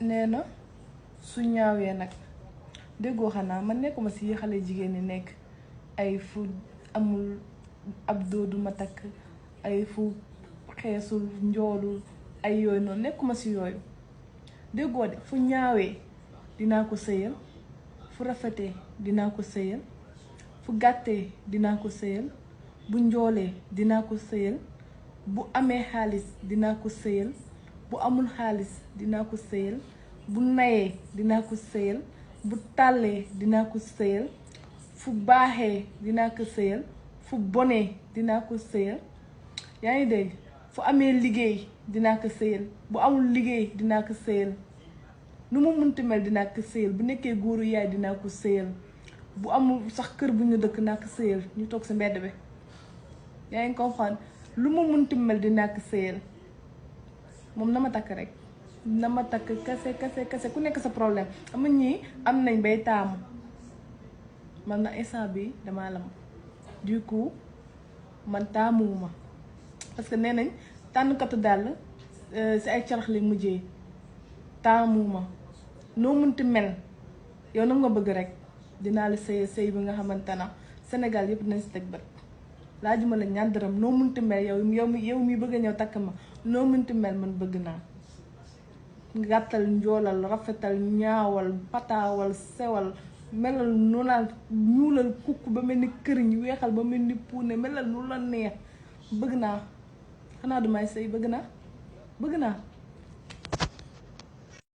nee na su ñaawee nag déggoo xanaa man nekkuma si xale jigéen ñi nekk ay fu amul ab doodu ma takk ay fu xeesul njoolul ay yooyu noonu nekkuma si yooyu déggoo de fu ñaawee dinaa ko sëyal fu rafetee dinaa ko sëyal fu gàttee dinaa ko sëyal bu njoolee dinaa ko sëyal bu amee xaalis dinaa ko sëyal bu amul xaalis dinaa ko sëyal bu nayee dinaa ko sëyal bu tàllee dinaa ko sëyal fu baaxee dinaa ko sëyal fu bonee dinaa ko sëyal yaa ngi dégg fu amee liggéey dinaa ko sëyal bu amul liggéey dinaa ko sëyal nu mu munti mel dinaa ko sëyal bu nekkee góoru yaay dinaa ko sëyal bu amul sax kër bu ñu dëkk naa ko sëyal ñu toog si mbedd bi yaa ngi comprendre lu mu munti mel dinaa ko sëyal moom na ma takk rek na ma takk kese ku nekk sa problème am ñii am nañ bay taamu man na instant bi damaa lam du coup man taamuwuma parce que nee nañ tànnkatu dàll si ay carax li mujjee taamuwuma noo munti mel yow na nga bëgg rek dinaa la sëy bi nga xamante na Sénégal yëpp dinañ si teg bët laajuma la ñaar dërëm noo munti mel yow mi bëgg a ñëw takk ma noo munti mel man bëgg naa gàttal njoolal rafetal ñaawal pataawal sewal melal nu la ñuulal kukk ba mel ni këriñ weexal ba mel ni puune melal nu la neex bëgg naa xanaa du may sëy bëgg naa